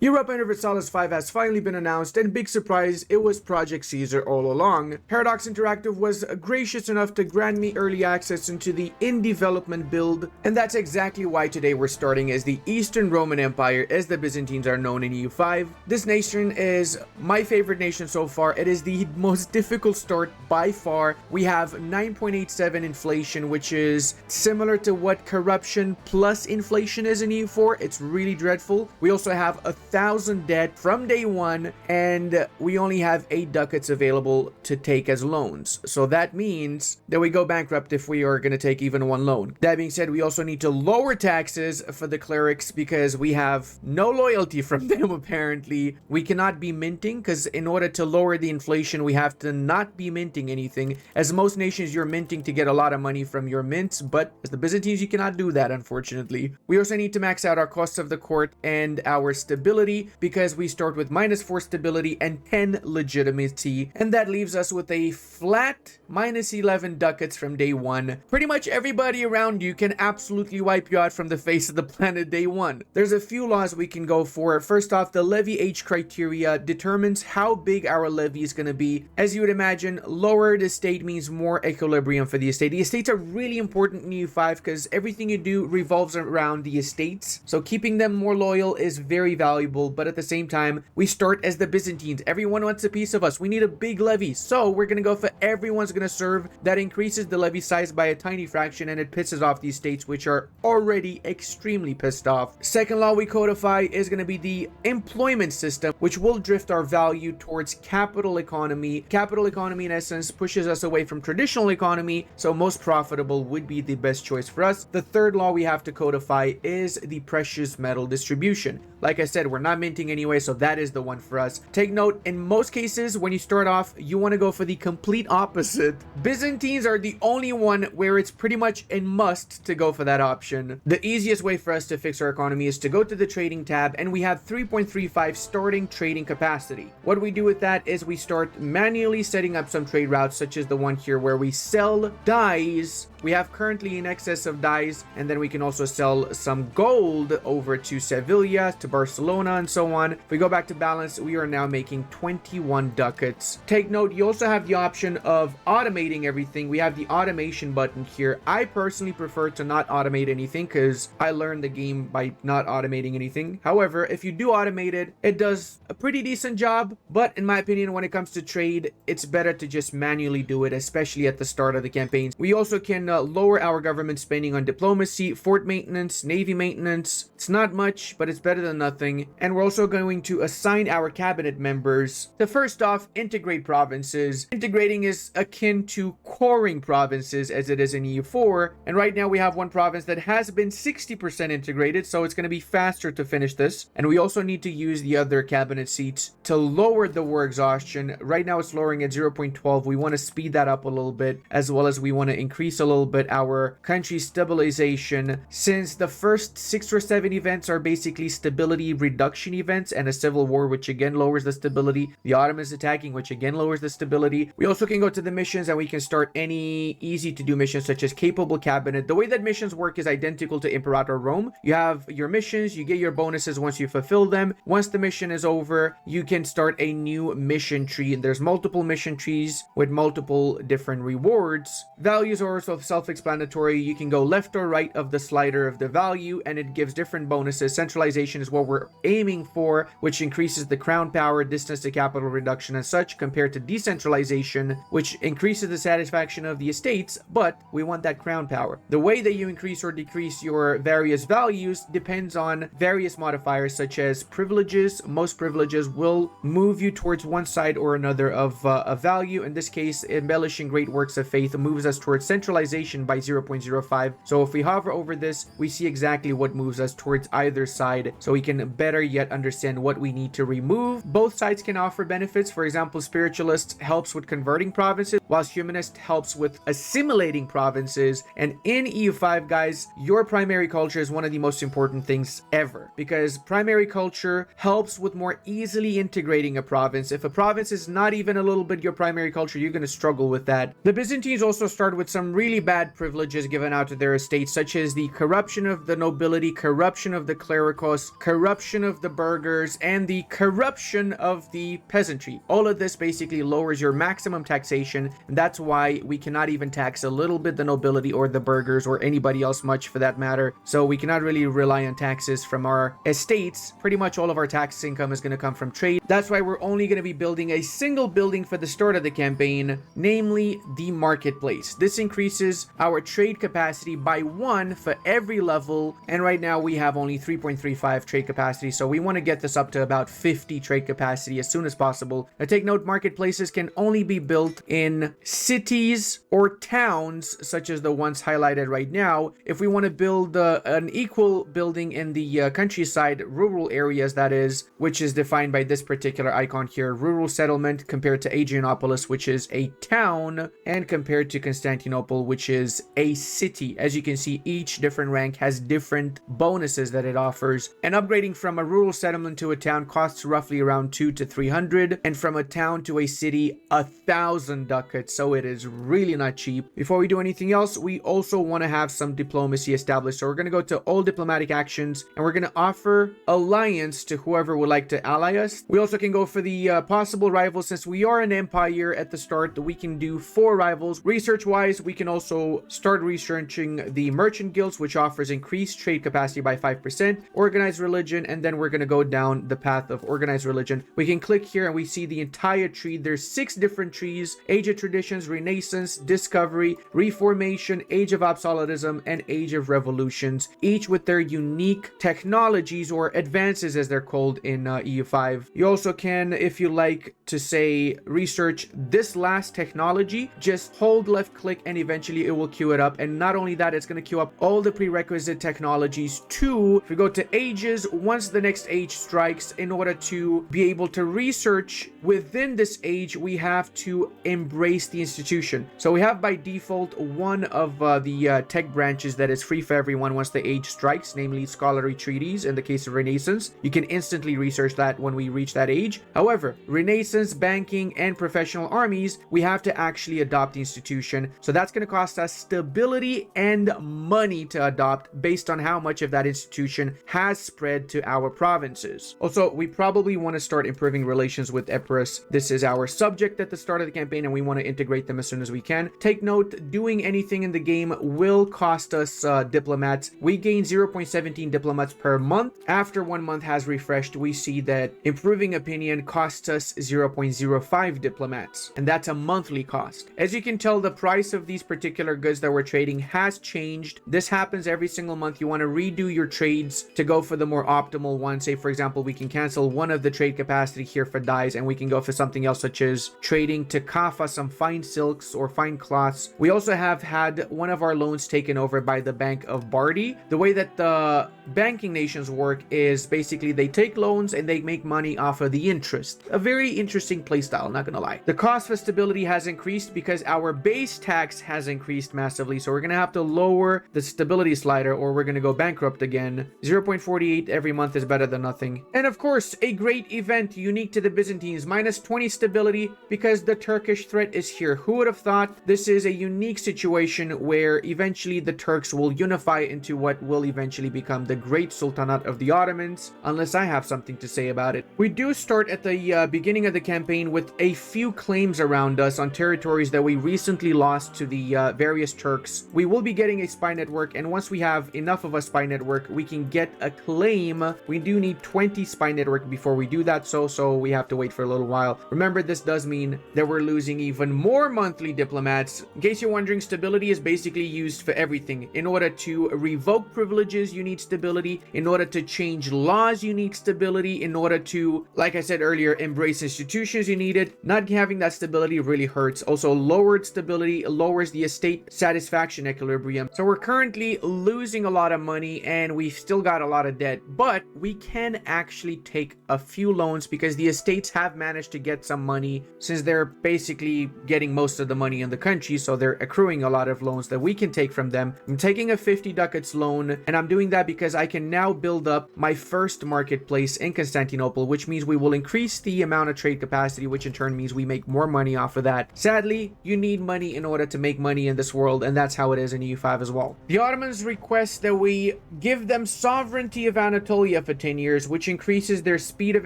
Europa Universalis 5 has finally been announced, and big surprise, it was Project Caesar all along. Paradox Interactive was gracious enough to grant me early access into the in-development build, and that's exactly why today we're starting as the Eastern Roman Empire, as the Byzantines are known in EU5. This nation is my favorite nation so far. It is the most difficult start by far. We have 9.87 inflation, which is similar to what corruption plus inflation is in EU4. It's really dreadful. We also have 1,000 debt from day one, and we only have 8 ducats available to take as loans. So that means that we go bankrupt if we are going to take even one loan. That being said, we also need to lower taxes for the clerics because we have no loyalty from them apparently. We cannot be minting because in order to lower the inflation, we have to not be minting anything. As most nations, you're minting to get a lot of money from your mints, but as the Byzantines, you cannot do that, unfortunately. We also need to max out our costs of the court and our stability, because we start with -4 stability and 10 legitimacy, and that leaves us with a flat -11 ducats from day one. Pretty much everybody around you can absolutely wipe you out from the face of the planet day one. There's a few laws we can go for. First off, the levy age criteria determines how big our levy is going to be. As you would imagine, lower the estate means more equilibrium for the estate. The estates are really important in EU5 because everything you do revolves around the estates, so keeping them more loyal is very valuable. But at the same time, we start as the Byzantines. Everyone wants a piece of us. We need a big levy, so we're gonna go for everyone's gonna serve. That increases the levy size by a tiny fraction, and it pisses off these states which are already extremely pissed off. Second law we codify is gonna be the employment system, which will drift our value towards capital economy. Capital economy in essence pushes us away from traditional economy, so most profitable would be the best choice for us. The third law we have to codify is the precious metal distribution. Like I said, we're not minting anyway, so that is the one for us. Take note, in most cases, when you start off, you want to go for the complete opposite. Byzantines are the only one where it's pretty much a must to go for that option. The easiest way for us to fix our economy is to go to the trading tab, and we have 3.35 starting trading capacity. What we do with that is we start manually setting up some trade routes, such as the one here where we sell dyes. We have currently in excess of dyes, and then we can also sell some gold over to Sevilla, to Barcelona, and so on. If we go back to balance, we are now making 21 ducats. Take note, you also have the option of automating everything. We have the automation button here. I personally prefer to not automate anything because I learned the game by not automating anything. However, if you do automate it, it does a pretty decent job, but in my opinion, when it comes to trade, it's better to just manually do it, especially at the start of the campaigns. We also can lower our government spending on diplomacy, fort maintenance, navy maintenance. It's not much, but it's better than nothing. And we're also going to assign our cabinet members to, first off, integrate provinces. Integrating is akin to coring provinces as it is in EU4, and right now we have one province that has been 60% integrated, so it's going to be faster to finish this. And we also need to use the other cabinet seats to lower the war exhaustion. Right now it's lowering at 0.12. We want to speed that up a little bit, as well as we want to increase a little bit our country stabilization, since the first 6 or 7 events are basically stability reduction events, and a civil war, which again lowers the stability. The Ottomans attacking, which again lowers the stability. We also can go to the missions, and we can start any easy to do missions such as capable cabinet. The way that missions work is identical to Imperator Rome. You have your missions, you get your bonuses once you fulfill them. Once the mission is over, you can start a new mission tree, and there's multiple mission trees with multiple different rewards. Values are also self-explanatory. You can go left or right of the slider of the value, and it gives different bonuses. Centralization is what we're aiming for, which increases the crown power, distance to capital reduction and such, compared to decentralization, which increases the satisfaction of the estates, but we want that crown power. The way that you increase or decrease your various values depends on various modifiers such as privileges. Most privileges will move you towards one side or another of a value. In this case, embellishing great works of faith moves us towards centralization by 0.05. So if we hover over this, we see exactly what moves us towards either side, so we can better yet understand what we need to remove. Both sides can offer benefits. For example, spiritualist helps with converting provinces, whilst humanist helps with assimilating provinces. And in EU5, guys, your primary culture is one of the most important things ever, because primary culture helps with more easily integrating a province. If a province is not even a little bit your primary culture, you're going to struggle with that. The Byzantines also start with some really bad privileges given out to their estates, such as the corruption of the nobility, corruption of the clericos, corruption of of the burghers, and the corruption of the peasantry. All of this basically lowers your maximum taxation, and that's why we cannot even tax a little bit the nobility or the burghers or anybody else much for that matter. So we cannot really rely on taxes from our estates. Pretty much all of our tax income is going to come from trade. That's why we're only going to be building a single building for the start of the campaign, namely the marketplace. This increases our trade capacity by 1 for every level, and right now we have only 3.35 trade capacity, so we want to get this up to about 50 trade capacity as soon as possible. Now take note, marketplaces can only be built in cities or towns such as the ones highlighted right now. If we want to build an equal building in the countryside, rural areas that is, which is defined by this particular icon here, rural settlement, compared to Adrianopolis, which is a town, and compared to Constantinople, which is a city. As you can see, each different rank has different bonuses that it offers, and upgrading from a rural settlement to a town costs roughly around 200 to 300, and from a town to a city 1,000 ducats, so it is really not cheap. Before we do anything else, we also want to have some diplomacy established, so we're going to go to all diplomatic actions, and we're going to offer alliance to whoever would like to ally us. We also can go for the possible rivals. Since we are an empire at the start, we can do 4 rivals. Research wise, we can also start researching the merchant guilds, which offers increased trade capacity by 5%, organized religion, and then we're going to go down the path of organized religion. We can click here and we see the entire tree. There's 6 different trees: Age of Traditions, Renaissance, Discovery, Reformation, Age of Obsoletism, and Age of Revolutions, each with their unique technologies or advances as they're called in EU5. You also can, if you like to say, research this last technology, just hold left click and eventually it will queue it up. And not only that, it's going to queue up all the prerequisite technologies too. If we go to ages, once the next age strikes, in order to be able to research within this age, we have to embrace the institution. So we have by default one of the tech branches that is free for everyone once the age strikes, namely scholarly treaties. In the case of Renaissance, you can instantly research that when we reach that age. However, Renaissance, banking, and professional armies, we have to actually adopt the institution. So that's going to cost us stability and money to adopt based on how much of that institution has spread to our provinces. Also, we probably want to start improving relations with Epirus. This is our subject at the start of the campaign and we want to integrate them as soon as we can. Take note, doing anything in the game will cost us diplomats. We gain 0.17 diplomats per month. After 1 month has refreshed, we see that improving opinion costs us 0.05 diplomats, and that's a monthly cost. As you can tell, the price of these particular goods that we're trading has changed. This happens every single month. You want to redo your trades to go for the more optimal one. Say, for example, we can cancel one of the trade capacity here for dyes, and we can go for something else, such as trading to Kaffa some fine silks or fine cloths. We also have had one of our loans taken over by the Bank of Bardi. The way that the banking nations work is basically they take loans and they make money off of the interest. A very interesting playstyle, not gonna lie. The cost for stability has increased because our base tax has increased massively, so we're gonna have to lower the stability slider or we're gonna go bankrupt again. 0.48 every month is better than nothing. And of course, a great event unique to the Byzantines, minus 20 stability because the Turkish threat is here. Who would have thought? This is a unique situation where eventually the Turks will unify into what will eventually become the Great Sultanate of the Ottomans, unless I have something to say about it. We do start at the beginning of the campaign with a few claims around us on territories that we recently lost to the various Turks. We will be getting a spy network, and once we have enough of a spy network, we can get a claim. We do need 20 spy network before we do that, so we have to wait for a little while. Remember, this does mean that we're losing even more monthly diplomats. In case you're wondering, stability is basically used for everything. In order to revoke privileges, you need stability. In order to change laws, you need stability. In order to, like I said earlier, embrace institutions, you need it. Not having that stability really hurts. Also, lowered stability lowers the estate satisfaction equilibrium. So we're currently losing a lot of money and we've still got a lot of debt, but we can actually take a few loans because the estates have managed to get some money since they're basically getting most of the money in the country, so they're accruing a lot of loans that we can take from them. I'm taking a 50 ducats loan, and I'm doing that because I can now build up my first marketplace in Constantinople, which means we will increase the amount of trade capacity, which in turn means we make more money off of that. Sadly, you need money in order to make money in this world, and that's how it is in EU5 as well. The Ottomans request that we give them sovereignty of Anatolia for 10 years, which increases their speed of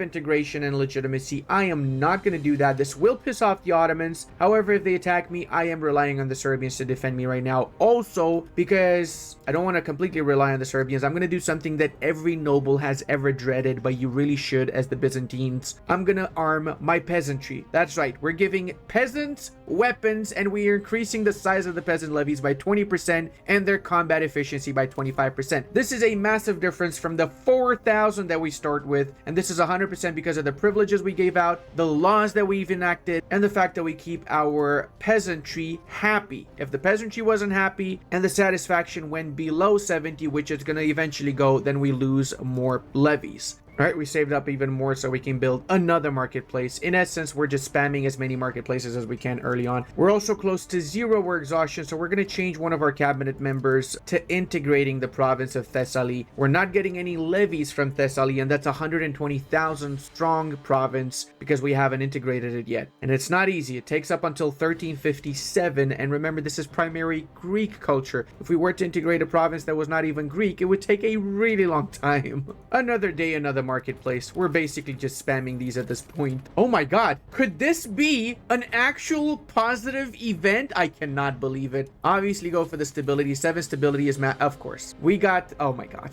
integration and legitimacy. I am not going to do that. This will piss off the Ottomans. However, if they attack me, I am relying on the Serbians to defend me right now. Also, because I don't want to completely rely on the Serbians, I'm going to do something that every noble has ever dreaded, but you really should as the Byzantines. I'm going to arm my peasantry. That's right. We're giving peasants weapons, and we are increasing the size of the peasant levies by 20% and their combat efficiency by 25%. This is a massive difference from the 4,000 that we start with, and this is 100% because of the privileges we gave out, the laws that we've enacted, and the fact that we keep our peasantry happy. If the peasantry wasn't happy and the satisfaction went below 70, which it's going to eventually go, then we lose more levies. All right, we saved up even more so we can build another marketplace. In essence, we're just spamming as many marketplaces as we can early on. We're also close to 0 war exhaustion, so we're going to change one of our cabinet members to integrating the province of Thessaly. We're not getting any levies from Thessaly, and that's a 120,000 strong province because we haven't integrated it yet. And it's not easy. It takes up until 1357, and remember, this is primary Greek culture. If we were to integrate a province that was not even Greek, it would take a really long time. Another day, another marketplace. We're basically just spamming these at this point. Oh my god, could this be an actual positive event? I cannot believe it. Obviously go for the stability. 7 stability is of course. We got, oh my god.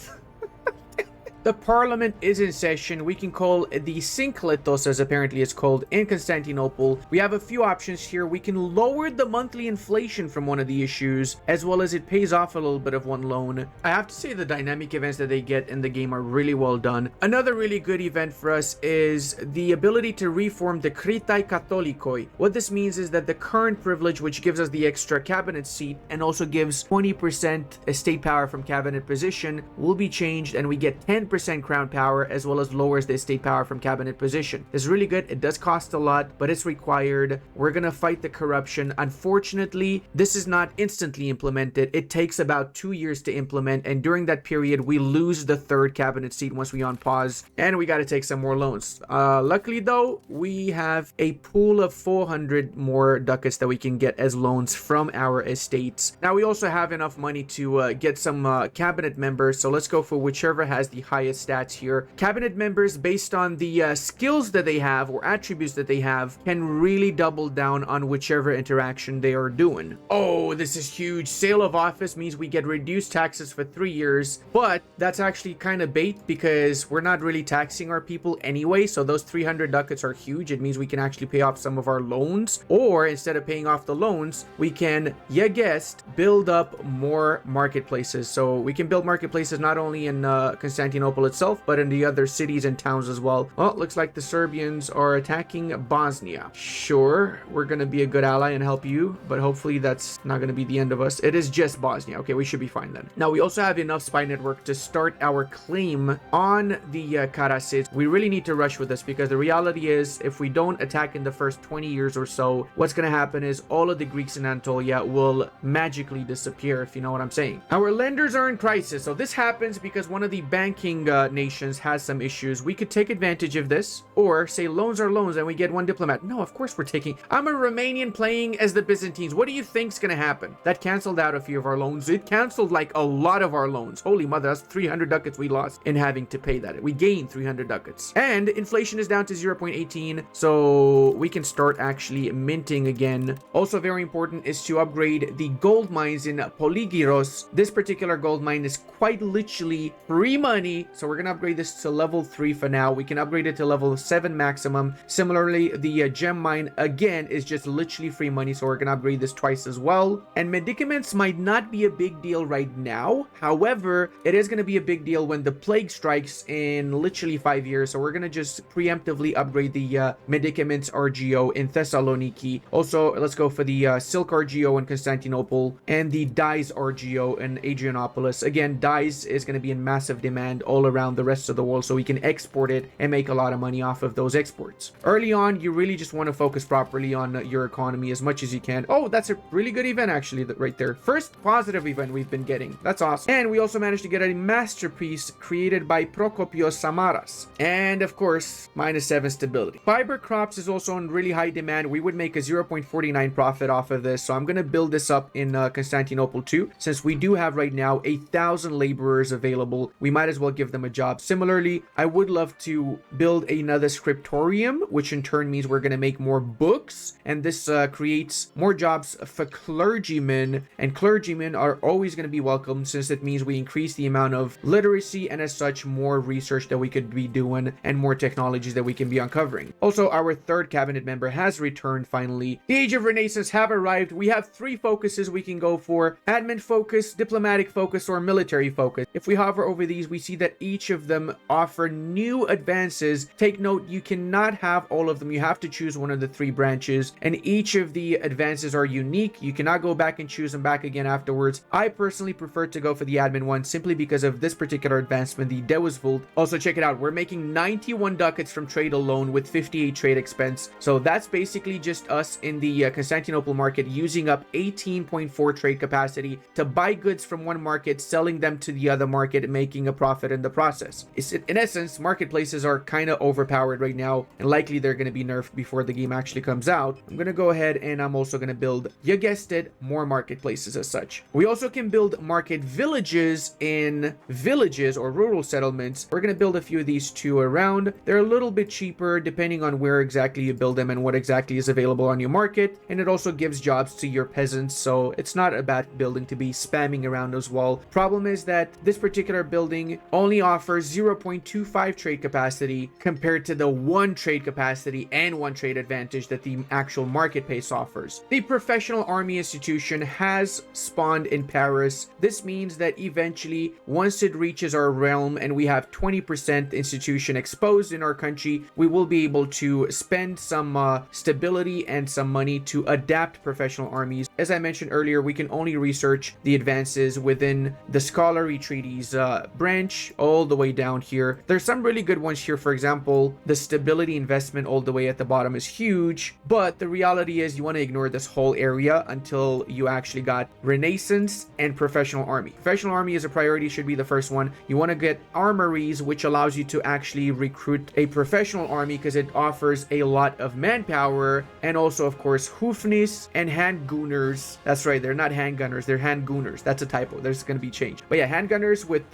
The parliament is in session. We can call the Synkletos, as apparently it's called, in Constantinople. We have a few options here. We can lower the monthly inflation from one of the issues, as well as it pays off a little bit of one loan. I have to say the dynamic events that they get in the game are really well done. Another really good event for us is the ability to reform the Kritai Katholikoi. What this means is that the current privilege, which gives us the extra cabinet seat and also gives 20% estate power from cabinet position, will be changed, and we get 10% crown power, as well as lowers the estate power from cabinet position. It's really good. It does cost a lot, but it's required. We're gonna fight the corruption. Unfortunately, this is not instantly implemented. It takes about 2 years to implement, and during that period we lose the 3rd cabinet seat once we on pause, and we got to take some more loans. Luckily though, we have a pool of 400 more ducats that we can get as loans from our estates. Now we also have enough money to get some cabinet members, so let's go for whichever has the highest stats here. Cabinet members, based on the skills that they have or attributes that they have, can really double down on whichever interaction they are doing. Oh, this is huge. Sale of office means we get reduced taxes for 3 years, but that's actually kind of bait because we're not really taxing our people anyway, so those 300 ducats are huge. It means we can actually pay off some of our loans, or instead of paying off the loans, we can, you guessed, build up more marketplaces. So we can build marketplaces not only in Constantinople itself, but in the other cities and towns as well. Well, it looks like the Serbians are attacking Bosnia. Sure, we're gonna be a good ally and help you, but hopefully that's not gonna be the end of us. It is just Bosnia. Okay, we should be fine then. Now, we also have enough spy network to start our claim on the Karadzic. We really need to rush with this because the reality is, if we don't attack in the first 20 years or so, what's gonna happen is all of the Greeks in Anatolia will magically disappear, if you know what I'm saying. Our lenders are in crisis, so this happens because one of the banking nations has some issues. We could take advantage of this, or say loans are loans and we get one diplomat. No, of course we're taking. I'm a Romanian playing as the Byzantines. What do you think's gonna happen? That canceled out a few of our loans. It canceled like a lot of our loans. Holy mother, that's 300 ducats we lost in having to pay that. We gained 300 ducats. And inflation is down to 0.18, so we can start actually minting again. Also very important is to upgrade the gold mines in Polygyros. This particular gold mine is quite literally free money, so we're gonna upgrade this to level 3 for now. We can upgrade it to level 7 maximum. Similarly, the gem mine again is just literally free money, so we're gonna upgrade this twice as well. And medicaments might not be a big deal right now. However, it is gonna be a big deal when the plague strikes in literally 5 years, so we're gonna just preemptively upgrade the medicaments RGO in Thessaloniki. Also, let's go for the silk RGO in Constantinople and the dyes RGO in Adrianopolis. Again, dyes is going to be in massive demand all around the rest of the world, so we can export it and make a lot of money off of those exports. Early on, you really just want to focus properly on your economy as much as you can. Oh, that's a really good event actually, right there. First positive event we've been getting. That's awesome. And we also managed to get a masterpiece created by Prokopios Samaras. And of course, -7 stability. Fiber crops is also in really high demand. We would make a 0.49 profit off of this, so I'm going to build this up in Constantinople too. Since we do have right now 1,000 laborers available, we might as well give give them a job. Similarly, I would love to build another scriptorium, which in turn means we're going to make more books, and this creates more jobs for clergymen, and clergymen are always going to be welcome since it means we increase the amount of literacy and as such more research that we could be doing and more technologies that we can be uncovering. Also, our third cabinet member has returned finally. The Age of Renaissance have arrived. We have 3 focuses we can go for: admin focus, diplomatic focus, or military focus. If we hover over these, we see that each of them offer new advances. Take note, you cannot have all of them. You have to choose one of the 3 branches, and each of the advances are unique. You cannot go back and choose them back again afterwards. I personally prefer to go for the admin one simply because of this particular advancement, the Deusvold. Also, check it out. We're making 91 ducats from trade alone with 58 trade expense. So that's basically just us in the Constantinople market using up 18.4 trade capacity to buy goods from one market, selling them to the other market, and making a profit in the process. In essence, marketplaces are kind of overpowered right now, and likely they're going to be nerfed before the game actually comes out. I'm going to go ahead and I'm also going to build, you guessed it, more marketplaces as such. We also can build market villages in villages or rural settlements. We're going to build a few of these too around. They're a little bit cheaper depending on where exactly you build them and what exactly is available on your market, and it also gives jobs to your peasants, so it's not a bad building to be spamming around as well. Problem is that this particular building only offers 0.25 trade capacity compared to the 1 trade capacity and 1 trade advantage that the actual market pace offers. The professional army institution has spawned in Paris. This means that eventually, once it reaches our realm and we have 20% institution exposed in our country, we will be able to spend some stability and some money to adapt professional armies. As I mentioned earlier, we can only research the advances within the scholarly treaties branch all the way down here. There's some really good ones here. For example, the stability investment all the way at the bottom is huge, but the reality is you want to ignore this whole area until you actually got Renaissance and professional army. Professional army is a priority, should be the first one. You want to get armories, which allows you to actually recruit a professional army because it offers a lot of manpower, and also of course hoofnis and handgunners. That's right, they're not handgunners, they're handgunners. That's a typo, there's going to be change. But yeah, handgunners with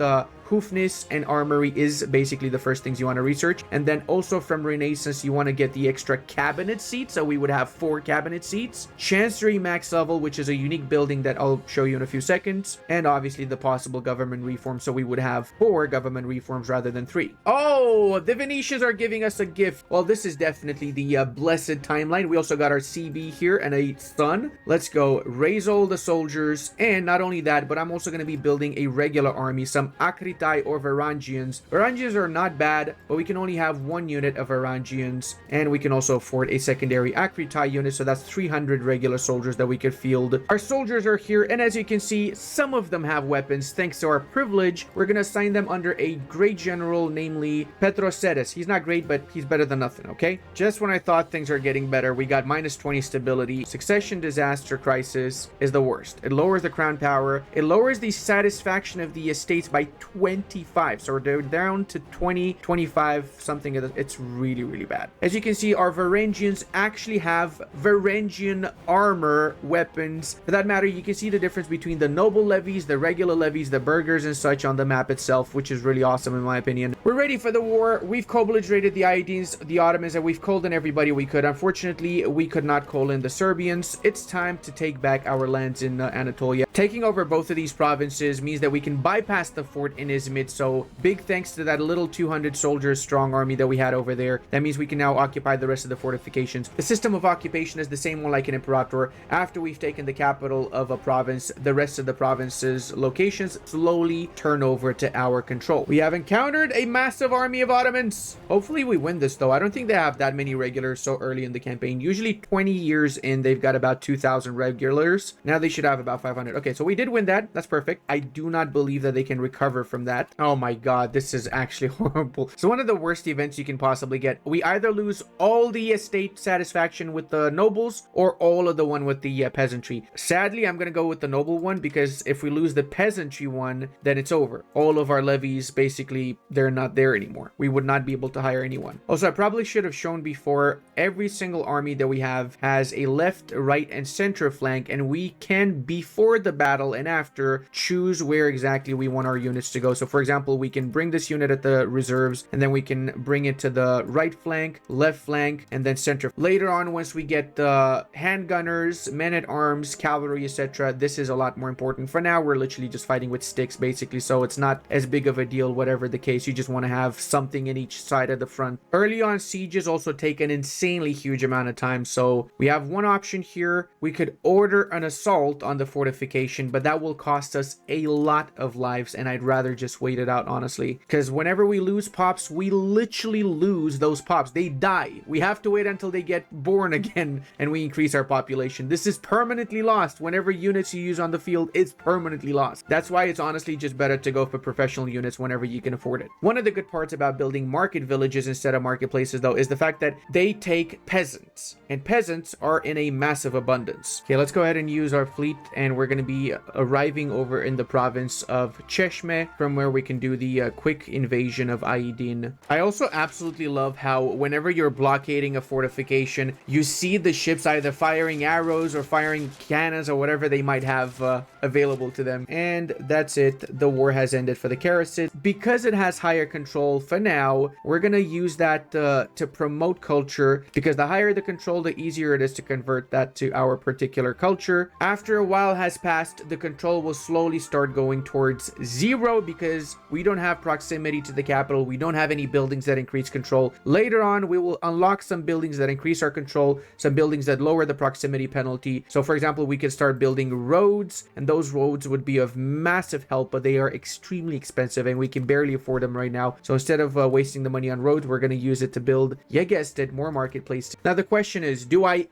hoofness and armory is basically the first things you want to research. And then also from Renaissance, you want to get the extra cabinet seats. So we would have 4 cabinet seats. Chancery max level, which is a unique building that I'll show you in a few seconds. And obviously the possible government reform. So we would have 4 government reforms rather than 3. Oh, the Venetians are giving us a gift. Well, this is definitely the blessed timeline. We also got our CB here and a sun. Let's go raise all the soldiers. And not only that, but I'm also going to be building a regular army, some Acritai or Varangians. Varangians are not bad, but we can only have 1 unit of Varangians, and we can also afford a secondary Acritai unit, so that's 300 regular soldiers that we could field. Our soldiers are here, and as you can see, some of them have weapons. Thanks to our privilege, we're gonna assign them under a great general, namely Petroceres. He's not great, but he's better than nothing, okay? Just when I thought things are getting better, we got -20 stability. Succession disaster crisis is the worst. It lowers the crown power. It lowers the satisfaction of the estates by 25, so they're down to 20, 25, something. It's really, really bad. As you can see, our Varangians actually have Varangian armor weapons. For that matter, you can see the difference between the noble levies, the regular levies, the burghers and such on the map itself, which is really awesome in my opinion. We're ready for the war. We've co-belligerate the Iadians, the Ottomans, and we've called in everybody we could. Unfortunately, we could not call in the Serbians. It's time to take back our lands in Anatolia. Taking over both of these provinces means that we can bypass the fort in Izmit, so big thanks to that little 200 soldiers strong army that we had over there. That means we can now occupy the rest of the fortifications. The system of occupation is the same one like an Imperator. After we've taken the capital of a province, the rest of the province's locations slowly turn over to our control. We have encountered a massive army of Ottomans. Hopefully we win this though. I don't think they have that many regulars so early in the campaign. Usually 20 years in, they've got about 2,000 regulars. Now they should have about 500. Okay, so we did win that. That's perfect. I do not believe that they can recover from that. Oh my god, this is actually horrible. So one of the worst events you can possibly get. We either lose all the estate satisfaction with the nobles or all of the one with the peasantry. Sadly, I'm gonna go with the noble one because if we lose the peasantry one, then it's over. All of our levies, basically, they're not there anymore. We would not be able to hire anyone. Also, I probably should have shown before, every single army that we have has a left, right, and center flank, and we can, before the battle, and after, choose where exactly we want our units to go. So for example, we can bring this unit at the reserves, and then we can bring it to the right flank, left flank, and then center. Later on, once we get the handgunners, men-at-arms, cavalry, etc., this is a lot more important. For now, we're literally just fighting with sticks, basically, so it's not as big of a deal, whatever the case. You just want to have something in each side of the front. Early on, sieges also take an insanely huge amount of time, so we have one option here. We could order an assault on the fortification, but that will cost us a lot of lives, and I'd rather just wait it out, honestly, because whenever we lose pops, we literally lose those pops. They die. We have to wait until they get born again, and we increase our population. This is permanently lost. Whenever units you use on the field, it's permanently lost. That's why it's honestly just better to go for professional units whenever you can afford it. One of the good parts about building market villages instead of marketplaces, though, is the fact that they take peasants, and peasants are in a massive abundance. Okay, let's go ahead and use our fleet, and we're going to be arriving over in the province of Cheshme, from where we can do the quick invasion of Aydin. I also absolutely love how whenever you're blockading a fortification, you see the ships either firing arrows or firing cannons or whatever they might have available to them. And that's it. The war has ended for the Karasid. Because it has higher control for now, we're going to use that to promote culture, because the higher the control, the easier it is to convert that to our particular culture. After a while has passed, the control will slowly start going towards 0 because we don't have proximity to the capital. We don't have any buildings that increase control. Later on, we will unlock some buildings that increase our control, some buildings that lower the proximity penalty. So for example, we can start building roads, and those roads would be of massive help, but they are extremely expensive and we can barely afford them right now. So instead of wasting the money on roads, we're going to use it to build, you guessed it, more marketplaces. Now the question is, do I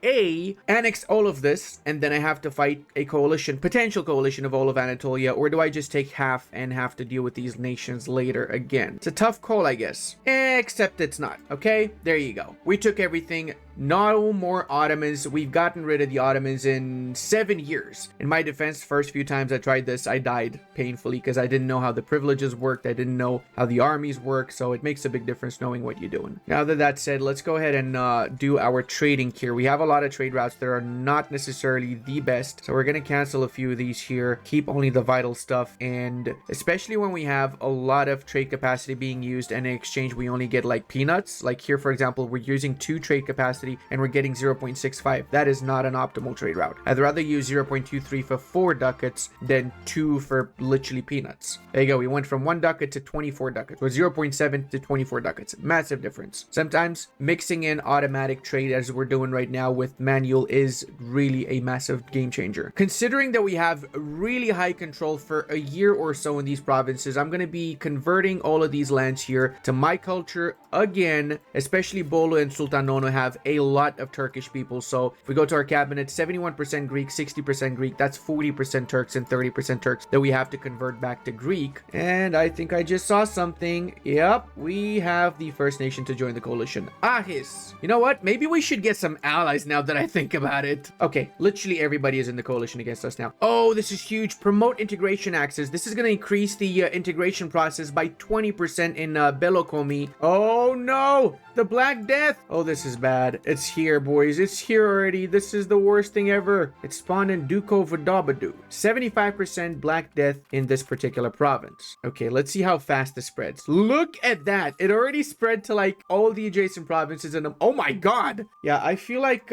annex all of this and then I have to fight a coalition, potential coalition of all of Anatolia, or do I just take half and have to deal with these nations later again? It's a tough call, I guess. Except it's not. Okay, there you go. We took everything. No more Ottomans. We've gotten rid of the Ottomans in 7 years. In my defense, first few times I tried this, I died painfully because I didn't know how the privileges worked. I didn't know how the armies work. So it makes a big difference knowing what you're doing. Now that that's said, let's go ahead and do our trading here. We have a lot of trade routes that are not necessarily the best. So we're going to cancel a few of these here. Keep only the vital stuff. And especially when we have a lot of trade capacity being used and in exchange we only get like peanuts. Like here, for example, we're using 2 trade capacity and we're getting 0.65. That is not an optimal trade route. I'd rather use 0.23 for 4 ducats than 2 for literally peanuts. There you go. We went from 1 ducat to 24 ducats, or 0.7 to 24 ducats. Massive difference. Sometimes mixing in automatic trade as we're doing right now with manual is really a massive game changer. Considering that we have really high control for a year or so in these provinces, I'm going to be converting all of these lands here to my culture again. Especially Bolu and Sultanono have a lot of Turkish people. So if we go to our cabinet, 71% Greek, 60% Greek, that's 40% Turks and 30% Turks that we have to convert back to Greek. And I think I just saw something. Yep, we have the first nation to join the coalition. Ahis. You know what? Maybe we should get some allies now that I think about it. Okay, literally everybody is in the coalition against us now. Oh, this is huge. Promote integration axis. This is going to increase the integration process by 20% in Belokomi. Oh no! The Black Death! Oh, this is bad. It's here, boys. It's here already. This is the worst thing ever. It spawned in Duko Vodabadu. 75% Black Death in this particular province. Okay, let's see how fast this spreads. Look at that. It already spread to like all the adjacent provinces and oh my god. Yeah, I feel like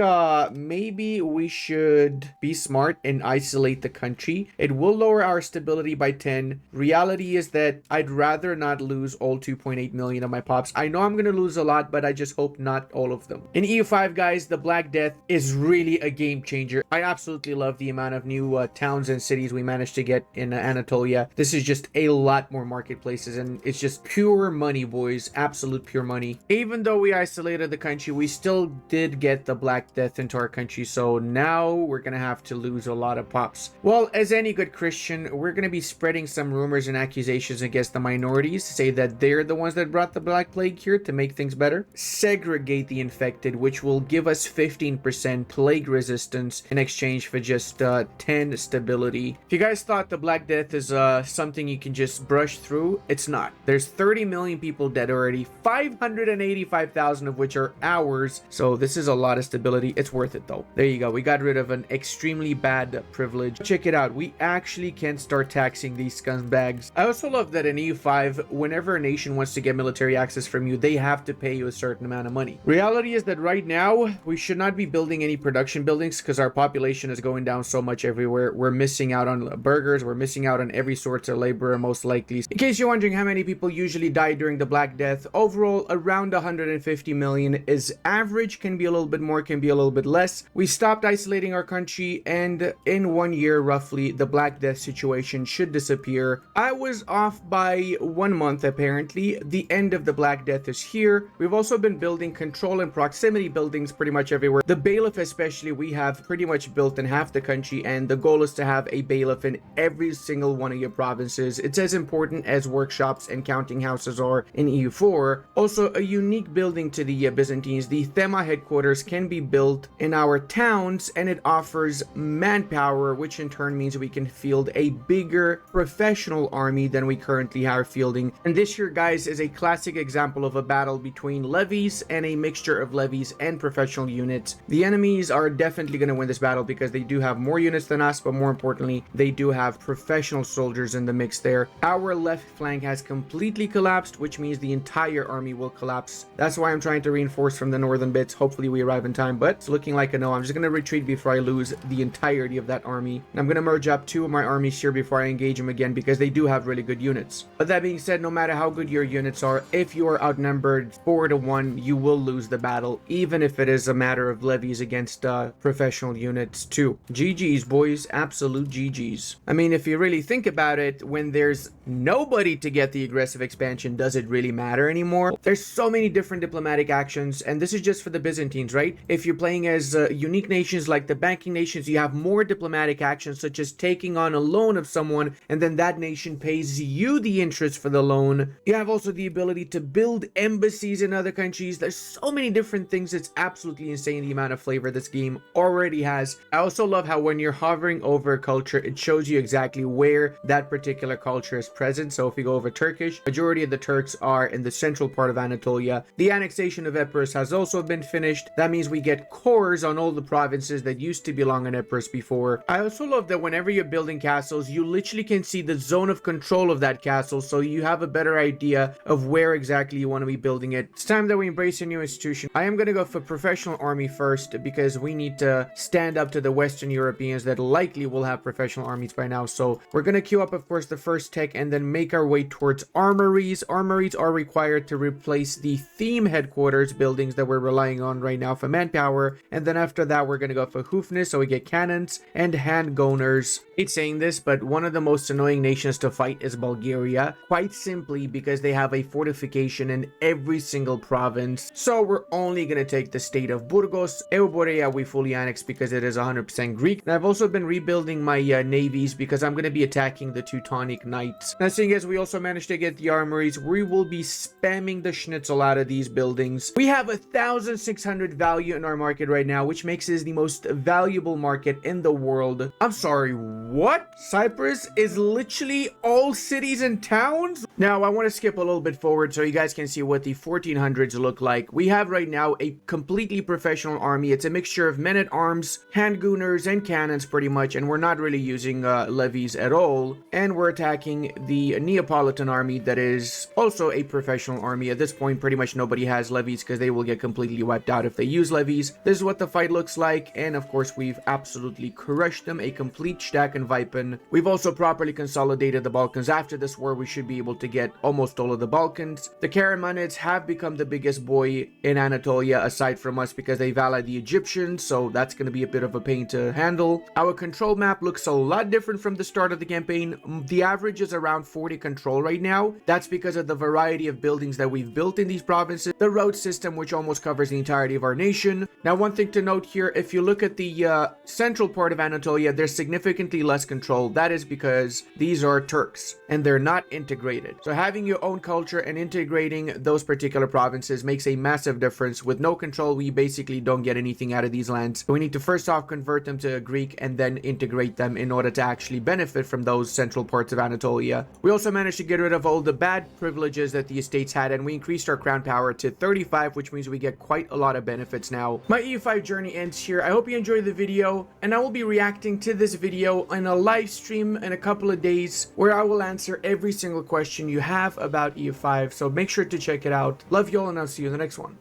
maybe we should be smart and isolate the country. It will lower our stability by 10. Reality is that I'd rather not lose all 2.8 million of my pops. I know I'm going to lose a lot, but I just hope not all of them. In EU5, guys, the Black Death is really a game changer. I absolutely love the amount of new towns and cities we managed to get in Anatolia. This is just a lot more marketplaces, and it's just pure money, boys. Absolute pure money. Even though we isolated the country, we still did get the Black Death into our country, so now we're gonna have to lose a lot of pops. Well, as any good Christian, we're gonna be spreading some rumors and accusations against the minorities to say that they're the ones that brought the Black Plague here to make things better. Segregate the infected, which will give us 15% plague resistance in exchange for just 10 stability. If you guys thought the Black Death is something you can just brush through, it's not. There's 30 million people dead already, 585,000 of which are ours. So this is a lot of stability. It's worth it though. There you go. We got rid of an extremely bad privilege. Check it out. We actually can start taxing these scumbags. I also love that in EU5, whenever a nation wants to get military access from you, they have to pay you a certain amount of money. Reality is that right now, we should not be building any production buildings because our population is going down so much everywhere. We're missing out on burgers. We're missing out on every sort of labor, most likely. In case you're wondering how many people usually die during the Black Death, overall, around 150 million is average. Can be a little bit more, can be a little bit less. We stopped isolating our country, and in 1 year, roughly, the Black Death situation should disappear. I was off by 1 month, apparently. The end of the Black Death is here. We've also been building control and proximity buildings pretty much everywhere. The bailiff especially, we have pretty much built in half the country, and the goal is to have a bailiff in every single one of your provinces. It's as important as workshops and counting houses are in EU4. Also, a unique building to the Byzantines, the Thema headquarters, can be built in our towns, and it offers manpower, which in turn means we can field a bigger professional army than we currently are fielding. And this here, guys, is a classic example of a battle between levies and a mixture of levies and professional units. The enemies are definitely going to win this battle because they do have more units than us, but more importantly, they do have professional soldiers in the mix there. Our left flank has completely collapsed, which means the entire army will collapse. That's why I'm trying to reinforce from the northern bits. Hopefully we arrive in time, but it's looking like a no. I'm just going to retreat before I lose the entirety of that army. And I'm going to merge up 2 of my armies here before I engage them again because they do have really good units. But that being said, no matter how good your units are, if you are outnumbered 4 to 1, you will lose the battle, even if it is a matter of levies against professional units too. GG's, boys. Absolute GG's. I mean, if you really think about it, when there's nobody to get the aggressive expansion, does it really matter anymore? There's so many different diplomatic actions, and this is just for the Byzantines, right? If you're playing as unique nations like the banking nations, you have more diplomatic actions, such as taking on a loan of someone, and then that nation pays you the interest for the loan. You have also the ability to build embassies in other countries. There's so many different things. It's absolutely insane the amount of flavor this game already has. I also love how when you're hovering over a culture, it shows you exactly where that particular culture is present. So if we go over Turkish, majority of the Turks are in the central part of Anatolia. The annexation of Epirus has also been finished. That means we get cores on all the provinces that used to belong in Epirus before. I also love that whenever you're building castles, you literally can see the zone of control of that castle, so you have a better idea of where exactly you want to be building it. It's time that we embrace a new institution. I am going to go for professional army first because we need to stand up to the Western Europeans that likely will have professional armies by now. So we're going to queue up, of course, the first tech and then make our way towards armories. Armories are required to replace the theme headquarters buildings that we're relying on right now for manpower. And then after that, we're going to go for hoofness, so we get cannons and handgunners. I hate saying this, but one of the most annoying nations to fight is Bulgaria, quite simply because they have a fortification in every single province. So we're only going to take the state of Burgos. Euborea we fully annexed because it is 100% Greek. And I've also been rebuilding my navies because I'm going to be attacking the Teutonic Knights. Now, seeing as we also managed to get the armories, we will be spamming the schnitzel out of these buildings. We have 1,600 value in our market right now, which makes it the most valuable market in the world. I'm sorry, what? Cyprus is literally all cities and towns? Now, I want to skip a little bit forward so you guys can see what the 1400s look like. We have right now a completely professional army. It's a mixture of men-at-arms, handgunners, and cannons pretty much, and we're not really using levies at all. And we're attacking the Neapolitan army that is also a professional army. At this point, pretty much nobody has levies because they will get completely wiped out if they use levies. This is what the fight looks like, and of course, we've absolutely crushed them. A complete stack and Vipen. We've also properly consolidated the Balkans. After this war, we should be able to get almost all of the Balkans. The Karamanids have become the biggest boy in Anatolia aside from us because they've allied the Egyptians, so that's going to be a bit of a pain to handle. Our control map looks a lot different from the start of the campaign. The average is around 40 control right now. That's because of the variety of buildings that we've built in these provinces. The road system, which almost covers the entirety of our nation. Now, one thing to note here, if you look at the central part of Anatolia, there's significantly less control. That is because these are Turks and they're not integrated. So having your own culture and integrating those particular provinces makes a massive difference. With no control, we basically don't get anything out of these lands. We need to first off convert them to Greek and then integrate them in order to actually benefit from those central parts of Anatolia. We also managed to get rid of all the bad privileges that the estates had, and we increased our crown power to 35, which means we get quite a lot of benefits now. My EU5 journey ends here. I hope you enjoyed the video, and I will be reacting to this video in a live stream in a couple of days where I will answer every single question you have about EU5, so make sure to check it out. Love you all, and I'll see you in the next one.